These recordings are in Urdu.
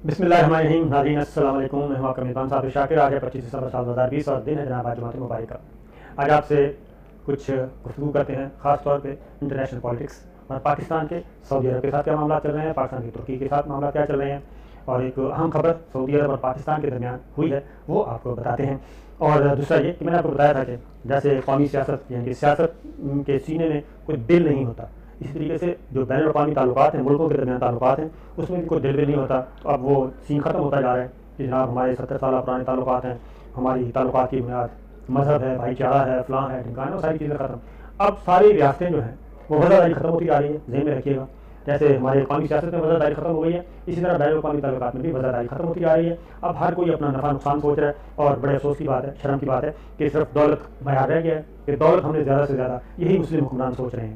بسم اللہ الرحمن الرحیم. ناظرین السلام علیکم. میں ہوں آپ کا میزبان صابر شاکر. آج ہے 25 دسمبر سال 2020 اور دن ہے جناب آج جمعۃ المبارکہ. آج آپ سے کچھ گفتگو کرتے ہیں خاص طور پہ انٹرنیشنل پالیٹکس اور پاکستان کے سعودی عرب کے ساتھ کیا معاملات چل رہے ہیں, پاکستان کی ترکی کے ساتھ معاملات کیا چل رہے ہیں, اور ایک اہم خبر سعودی عرب اور پاکستان کے درمیان ہوئی ہے وہ آپ کو بتاتے ہیں. اور دوسرا یہ کہ میں نے آپ کو بتایا تھا کہ جیسے قومی سیاست یعنی کہ سیاست کے سینے میں کوئی دل نہیں ہوتا, اسی طریقے سے جو بین الاقوامی تعلقات ہیں, ملکوں کے درمیان تعلقات ہیں, اس میں بھی کوئی دل نہیں ہوتا. تو اب وہ سین ختم ہوتا جا رہا ہے کہ جناب ہمارے 70 سالہ پرانے تعلقات ہیں, ہماری تعلقات کی بنیاد مذہب ہے, بھائی چارہ ہے, فلاں ہے, ڈھمکان ہے, وہ ساری چیزیں ختم. اب ساری ریاستیں جو ہیں وہ وزاداری ختم ہوتی جا رہی ہے, ذہن میں رکھیے گا. جیسے ہمارے قومی سیاست میں وزاداری ختم ہو گئی ہے, اسی طرح بین الاقوامی تعلقات میں بھی وزاداری ختم ہوتی جا رہی ہے. اب ہر کوئی اپنا نفع نقصان سوچ رہا ہے, اور بڑے افسوس کی بات ہے, شرم کی بات ہے کہ صرف دولت معیار رہ گیا ہے کہ دولت ہم نے زیادہ سے زیادہ یہی مسلم حکمران سوچ رہے ہیں.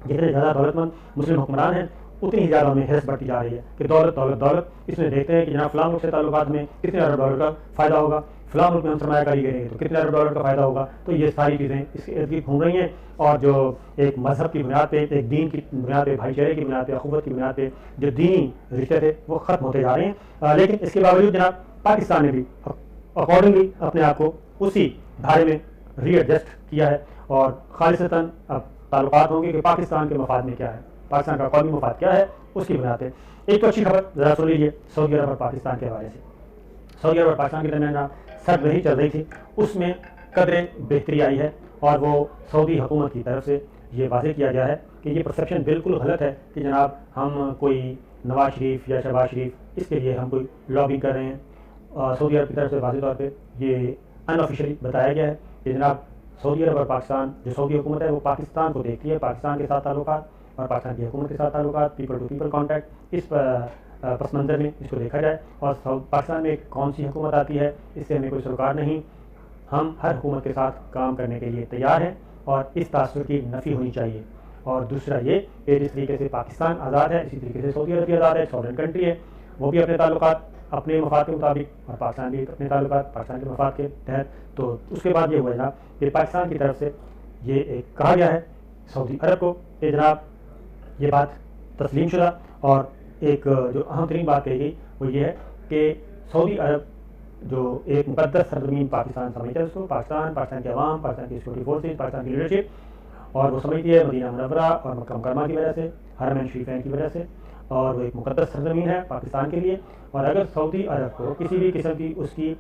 جتنے زیادہ دولت مند مسلم حکمران ہیں اتنی ہی زیادہ ہمیں حرص بڑھتی جا رہی ہے کہ دولت دولت دولت. اس میں دیکھتے ہیں کہ جناب فلاں ملک سے تعلقات میں کتنے ارب ڈالر کا فائدہ ہوگا, فلاں ملک میں ہم سرمایہ کاری کریں گے تو کتنے ارب ڈالر کا فائدہ ہوگا. تو یہ ساری چیزیں اس کے ارد گرد گھوم رہی ہیں, اور جو ایک مذہب کی بنیاد پہ, ایک دین کی بنیاد پہ, بھائی چارے کی بنیاد پہ, اخوت کی بنیاد پہ جو دینی رشتے تھے وہ ختم ہوتے جا رہے ہیں. لیکن اس کے باوجود جناب پاکستان نے بھی اکارڈنگلی اپنے آپ کو اسی دھارے میں ری ایڈجسٹ کیا ہے, اور خالصتاً اب تعلقات ہوں گے کہ پاکستان کے مفاد میں کیا ہے, پاکستان کا قومی مفاد کیا ہے, اس کی بنیاد پہ. ایک تو اچھی خبر ذرا سن لیجیے سعودی عرب اور پاکستان کے حوالے سے. سعودی عرب اور پاکستان کے درمیان سرگرمی چل رہی تھی, اس میں قدرے بہتری آئی ہے, اور وہ سعودی حکومت کی طرف سے یہ واضح کیا گیا ہے کہ یہ پرسیپشن بالکل غلط ہے کہ جناب ہم کوئی نواز شریف یا شہباز شریف اس کے لیے ہم کوئی لابنگ کر رہے ہیں. سعودی عرب کی طرف سے واضح طور پہ یہ ان آفیشلی بتایا گیا ہے کہ جناب سعودی عرب اور پاکستان, جو سعودی حکومت ہے وہ پاکستان کو دیکھتی ہے, پاکستان کے ساتھ تعلقات اور پاکستان کی حکومت کے ساتھ تعلقات, پیپل ٹو پیپل کانٹیکٹ, اس پس منظر میں اس کو دیکھا جائے. اور پاکستان میں کون سی حکومت آتی ہے اس سے ہمیں کوئی سروکار نہیں, ہم ہر حکومت کے ساتھ کام کرنے کے لیے تیار ہیں, اور اس تاثر کی نفی ہونی چاہیے. اور دوسرا یہ کہ جس طریقے سے پاکستان آزاد ہے اسی طریقے سے سعودی عرب بھی آزاد ہے, سورن کنٹری ہے, وہ بھی اپنے تعلقات اپنے مفاد کے مطابق, اور پاکستان بھی اپنے تعلقات پاکستان کے مفاد کے تحت. تو اس کے بعد یہ ہوا جناب کہ پاکستان کی طرف سے یہ ایک کہا گیا ہے سعودی عرب کو کہ جناب یہ بات تسلیم شدہ, اور ایک جو اہم ترین بات کہی گئی وہ یہ ہے کہ سعودی عرب جو ایک مقدس سرزمین پاکستان سمجھتا ہے اس کو, پاکستان کے عوام, پاکستان کی سیکورٹی فورسز, پاکستان کی لیڈرشپ, اور وہ سمجھتی ہے مدینہ منورہ اور مکہ مکرمہ کی وجہ سے, حرمین شریفین کی وجہ سے, اور وہ ایک مقدس سرزمین ہے پاکستان کے لیے. اور اگر سعودی عرب کو کسی بھی قسم کی اس کی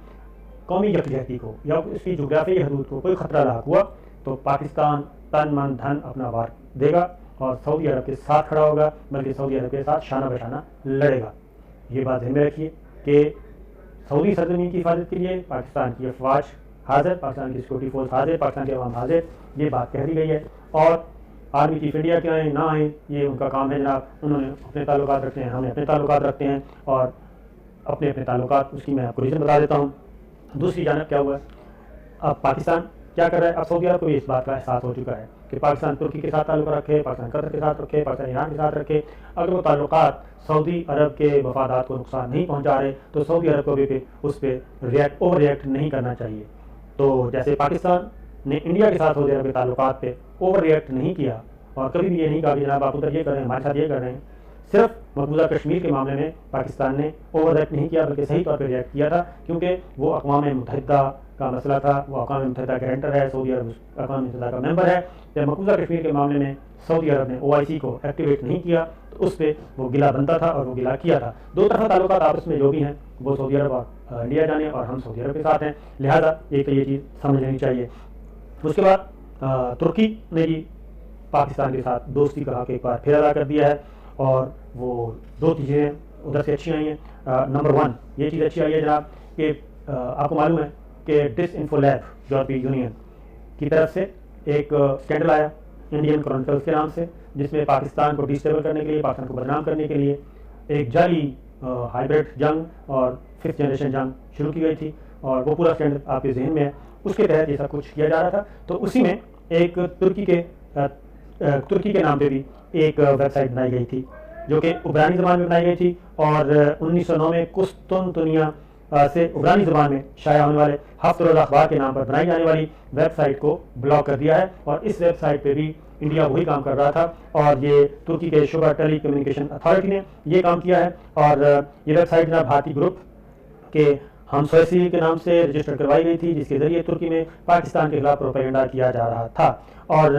قومی یکجہتی کو یا اس کی جغرافیائی حدود کو کوئی خطرہ لاحق ہوا تو پاکستان تن من دھن اپنا وار دے گا اور سعودی عرب کے ساتھ کھڑا ہوگا, بلکہ سعودی عرب کے ساتھ شانہ بشانہ لڑے گا. یہ بات ذہن میں رکھیے کہ سعودی سرزمین کی حفاظت کے لیے پاکستان کی افواج حاضر, پاکستان کی سیکورٹی فورس حاضر, پاکستان کے عوام حاضر, یہ بات کہہ دی گئی ہے. اور آرمی چیف انڈیا کے آئیں نہ آئیں یہ ان کا کام ہے جناب, انہوں نے اپنے تعلقات رکھتے ہیں, ہم نے اپنے تعلقات رکھتے ہیں, اور اپنے تعلقات اس کی میں آپ کو ریزن بتا دیتا ہوں. دوسری جانب کیا ہوا ہے, اب پاکستان کیا کر رہا ہے, اب سعودی عرب کو بھی اس بات کا احساس ہو چکا ہے کہ پاکستان ترکی کے ساتھ تعلق رکھے, پاکستان قطر کے ساتھ رکھے, پاکستان ایران کے ساتھ رکھے, اگر وہ تعلقات سعودی عرب کے مفادات کو نقصان نہیں پہنچا رہے تو سعودی عرب کو بھی اس پہ اوور ریئیکٹ نہیں کرنا چاہیے. تو جیسے پاکستان نے انڈیا کے ساتھ سعودی عرب کے تعلقات پہ اوور ریئیکٹ نہیں کیا, اور کبھی بھی یہ نہیں کہا کہ جناب آپ ادھر یہ کر رہے ہیں, ہمارے ساتھ یہ کر رہے ہیں. صرف مقبوضہ کشمیر کے معاملے میں پاکستان نے اوور ریئیکٹ نہیں کیا, بلکہ صحیح طور پہ ریئیکٹ کیا تھا, کیونکہ وہ اقوام متحدہ کا مسئلہ تھا, وہ اقوام متحدہ کا گارنٹر ہے, سعودی عرب اقوام متحدہ کا ممبر ہے. جب مقبوضہ کشمیر کے معاملے میں سعودی عرب نے OIC کو ایکٹیویٹ نہیں کیا تو اس پہ وہ گلا بنتا تھا, اور وہ گلا کیا تھا. دو طرفہ تعلقات آپس میں جو بھی ہیں وہ سعودی عرب اور انڈیا جانے, اور ہم سعودی عرب کے ساتھ ہیں, لہٰذا ایک تو یہ چیز سمجھ لینی چاہیے. اس کے بعد ترکی نے بھی پاکستان کے ساتھ دوستی کا حق ایک بار پھر ادا کر دیا ہے, اور وہ دو چیزیں ادھر سے اچھی آئی ہیں. نمبر 1 یہ چیز اچھی آئی ہے جناب کہ آپ کو معلوم ہے کہ ڈس انفو لیب یورپی یونین کی طرف سے ایک اسکینڈل آیا انڈین کرونیکلز کے نام سے, جس میں پاکستان کو ڈیسٹیبل کرنے کے لیے, پاکستان کو بدنام کرنے کے لیے ایک جعلی ہائیبرڈ جنگ اور 5th جنریشن جنگ شروع کی گئی تھی, اور وہ پورا اسکینڈل آپ کے ذہن میں ہے. اس کے تحت یہ سب کچھ کیا جا رہا تھا. تو اسی میں ایک ترکی کے نام پہ بھی ایک ویب سائٹ بنائی گئی تھی جو کہ عبرانی زبان میں بنائی گئی تھی, اور 1909 میں قسطنطنیہ سے عبرانی زبان میں شائع ہونے والے ہفتہ روزہ اخبار کے نام پر بنائی جانے والی ویب سائٹ کو بلاک کر دیا ہے. اور اس ویب سائٹ پہ بھی انڈیا وہی کام کر رہا تھا، اور یہ ترکی کے شعبہ ٹیلی کمیونیکیشن اتھارٹی نے یہ کام کیا ہے، اور یہ ویب سائٹ جناب بھارتی گروپ کے ہم سویسی کے نام سے رجسٹر کروائی گئی تھی، جس کے ذریعے ترکی میں پاکستان کے خلاف پروپیگنڈا کیا جا رہا تھا، اور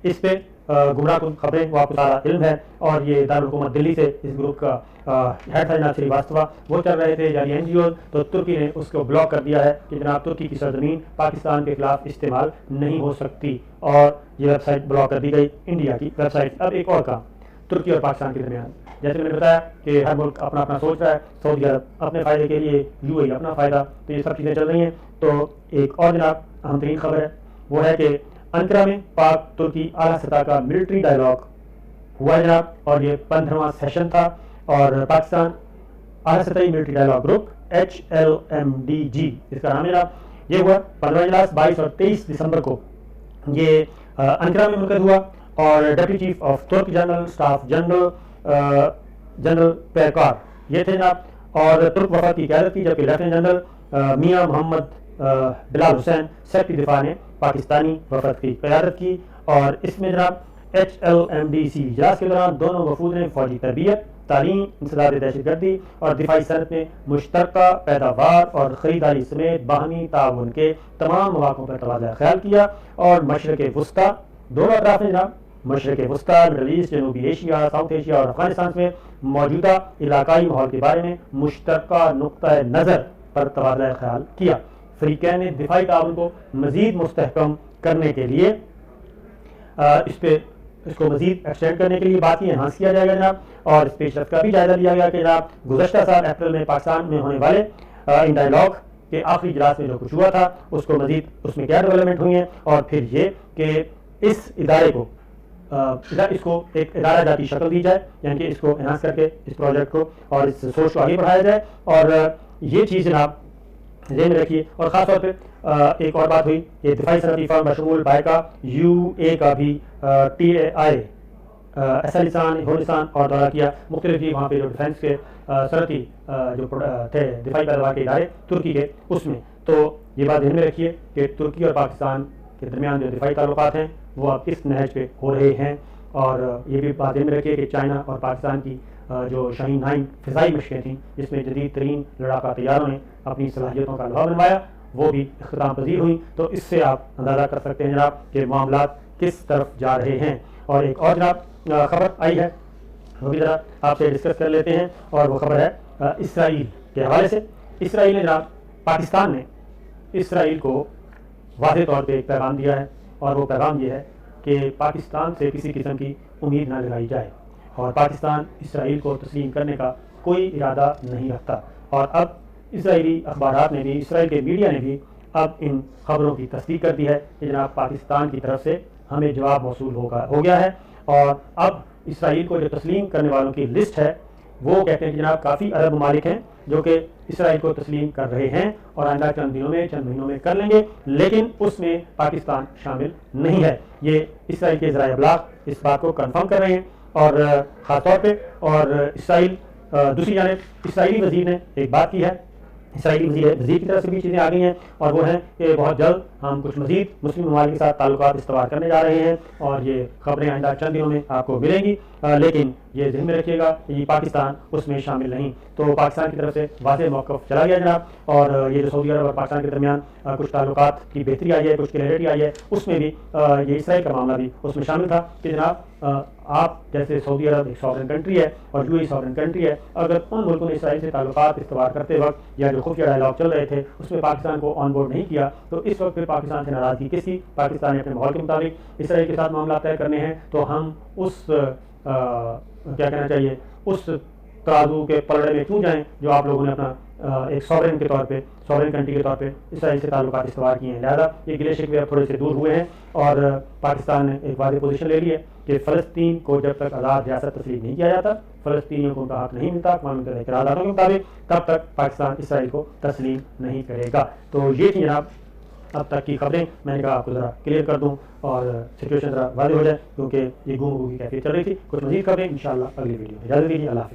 اس پہ گمراہ کن خبریں وہ آپ کو سارا علم ہے، اور یہ دارالحکومت دلی سے اس گروپ کا ہیڈ تھا جناب سریواستوا، وہ چل رہے تھے جعلی این جی اوز، تو ترکی نے اس کو بلاک کر دیا ہے کہ جناب ترکی کی سرزمین پاکستان کے خلاف استعمال نہیں ہو سکتی، اور یہ ویب سائٹ بلاک کر دی گئی انڈیا کی ویب سائٹ۔ اب ایک اور کام ترکی اور پاکستان کے درمیان، جیسے میں نے بتایا کہ ہر ملک اپنا اپنا سوچ رہا ہے، سعودی عرب اپنے فائدے کے لیے، یو اے ای اپنا فائدہ، تو یہ سب چیزیں چل رہی ہیں۔ تو ایک اور جناب اہم ترین خبر ہے، وہ ہے کہ انقرہ میں پاک ترکی اعلیٰ سطح کا ملٹری ڈائلاگ ہوا ہے جناب، اور یہ 15واں سیشن تھا، اور پاکستان اعلیٰ سطحی ملٹری ڈائلاگ گروپ HLMDG اس کا نام ہے جناب، یہ ہوا 15 اجلاس 22 اور 23 دسمبر کو یہ انقرہ میں منعقد ہوا، اور ڈپٹی چیف آف ترک جنرل اسٹاف جنرل پیرکار یہ تھے جناب، اور ترک وفد کی قیادت کی، جبکہ لیفٹیننٹ جنرل میاں محمد بلال حسین سیکرٹری دفاع نے پاکستانی وفد کی قیادت کی، اور اس میں جناب HLMDC اجلاس کے دوران دونوں وفود نے فوجی تربیت، تعلیم، انسداد دہشت گردی اور دفاعی صنعت میں مشترکہ پیداوار اور خریداری سمیت باہمی تعاون کے تمام مواقعوں پر تبادلہ خیال کیا، اور مشرق وسطیٰ دونوں اطراف نے جناب مشرق وسطیٰ، مڈل ایسٹ، جنوبی ایشیا، ساؤتھ ایشیا اور افغانستان میں موجودہ علاقائی ماحول کے بارے میں مشترکہ نقطہ نظر پر تبادلہ خیال کیا۔ فریقین نے دفاعی تعاون کو مزید مستحکم کرنے کے لیے اس کو مزید ایکسٹینڈ کرنے کے لیے بات کی، انہانس کیا جائے گا جناب، اور اس پیش رفت کا بھی جائزہ لیا گیا کہ جناب گزشتہ سال اپریل میں پاکستان میں ہونے والے ان ڈائلاگ کے آخری اجلاس میں جو کچھ ہوا تھا اس کو مزید اس میں کیا ڈیولپمنٹ ہوئی ہیں، اور پھر یہ کہ اس ادارے کو اس کو ایک ادارہ جاتی شکل دی جائے، یعنی کہ اس کو انہانس کر کے اس پروجیکٹ کو اور اس سوچ کو آگے بڑھایا جائے، اور یہ چیز جناب ذہن میں رکھیے۔ اور خاص طور پہ ایک اور بات ہوئی، یہ دفاعی صنعتی فرم بشمول بائیکا UA کا بھی TAI ہندوستان اور دورہ کیا، مختلف بھی وہاں پہ جو ڈیفینس کے صنعتی جو تھے دفاعی پیداوار کے ادارے ترکی کے، اس میں تو یہ بات ذہن میں رکھیے کہ ترکی اور پاکستان کے درمیان جو دفاعی تعلقات ہیں وہ اب اس نہج پہ ہو رہے ہیں، اور یہ بھی بات ذہن میں رکھیے کہ چائنا اور پاکستان کی جو شاہین 9 فضائی مشقیں تھیں جس میں جدید ترین لڑاکا طیاروں نے اپنی صلاحیتوں کا لوہا بنوایا، وہ بھی اختتام پذیر ہوئی، تو اس سے آپ اندازہ کر سکتے ہیں جناب کہ معاملات کس طرف جا رہے ہیں۔ اور ایک اور جناب خبر آئی ہے، وہ بھی ذرا آپ سے ڈسکس کر لیتے ہیں، اور وہ خبر ہے اسرائیل کے حوالے سے۔ اسرائیل نے جناب پاکستان نے اسرائیل کو واضح طور پہ ایک پیغام دیا ہے، اور وہ پیغام یہ ہے کہ پاکستان سے کسی قسم کی امید نہ لگائی جائے، اور پاکستان اسرائیل کو تسلیم کرنے کا کوئی ارادہ نہیں رکھتا۔ اور اب اسرائیلی اخبارات نے بھی، اسرائیل کے میڈیا نے بھی اب ان خبروں کی تصدیق کر دی ہے کہ جناب پاکستان کی طرف سے ہمیں جواب موصول ہو گیا ہے، اور اب اسرائیل کو جو تسلیم کرنے والوں کی لسٹ ہے وہ کہتے ہیں کہ جناب کافی عرب ممالک ہیں جو کہ اسرائیل کو تسلیم کر رہے ہیں، اور آئندہ چند دنوں میں چند مہینوں میں کر لیں گے، لیکن اس میں پاکستان شامل نہیں ہے۔ یہ اسرائیل کے ذرائع ابلاغ اس بات کو کنفرم کر رہے ہیں، اور خاص طور پہ اور اسرائیل دوسری جانب اسرائیلی وزیر نے ایک بات کی ہے، اسرائیلی وزیر کی طرف سے بھی چیزیں آ گئی ہیں، اور وہ ہیں کہ بہت جلد ہم کچھ مزید مسلم ممالک کے ساتھ تعلقات استوار کرنے جا رہے ہیں، اور یہ خبریں آئندہ چند دنوں میں آپ کو ملیں گی، لیکن یہ ذہن میں رکھیے گا کہ پاکستان اس میں شامل نہیں۔ تو پاکستان کی طرف سے واضح موقف چلا گیا جناب، اور یہ جو سعودی عرب اور پاکستان کے درمیان کچھ تعلقات کی بہتری آئی ہے، کچھ کلیئرٹی آئی ہے، اس میں بھی یہ اسرائیل کا معاملہ بھی اس میں شامل تھا کہ جناب آپ جیسے سعودی عرب ایک ساورن کنٹری ہے اور UAE ساورن کنٹری ہے، اگر ان ملکوں نے اسرائیل سے تعلقات استوار کرتے وقت یا جو خفیہ ڈائلاگ چل رہے تھے اس میں پاکستان کو آن بورڈ نہیں کیا، تو اس وقت پھر پاکستان سے ناراضگی کس کی؟ پاکستان نے اپنے ماحول کے مطابق اسرائیل کے ساتھ معاملات طے کرنے ہیں، تو ہم اس کیا کہنا چاہیے اس ترازو کے پلڑے میں کیوں جائیں جو آپ لوگوں نے اپنا ایک ساورن کے طور پہ، ساورن کنٹری کے طور پہ اسرائیل سے تعلقات استوار کیے ہیں۔ لہٰذا یہ گلے شکوے اب تھوڑے سے دور ہوئے ہیں، اور پاکستان نے ایک واضح پوزیشن لے لی ہے کہ فلسطین کو جب تک آزاد ریاست تسلیم نہیں کیا جاتا، فلسطینیوں کو ان کا حق نہیں ملتا اقوام متحدہ کے قراردادوں کے مطابق، تب تک پاکستان اسرائیل کو تسلیم نہیں کرے گا۔ تو یہ تھی جناب اب تک کی خبریں، میں نے کہا آپ کو ذرا کلیئر کر دوں اور سچویشن ذرا واضح ہو جائے، کیونکہ یہ گفتگو کی کیفیت چل رہی تھی۔ کچھ مزید خبریں انشاءاللہ اگلی ویڈیو میں۔ اجازت دیجیے، اللہ حافظ۔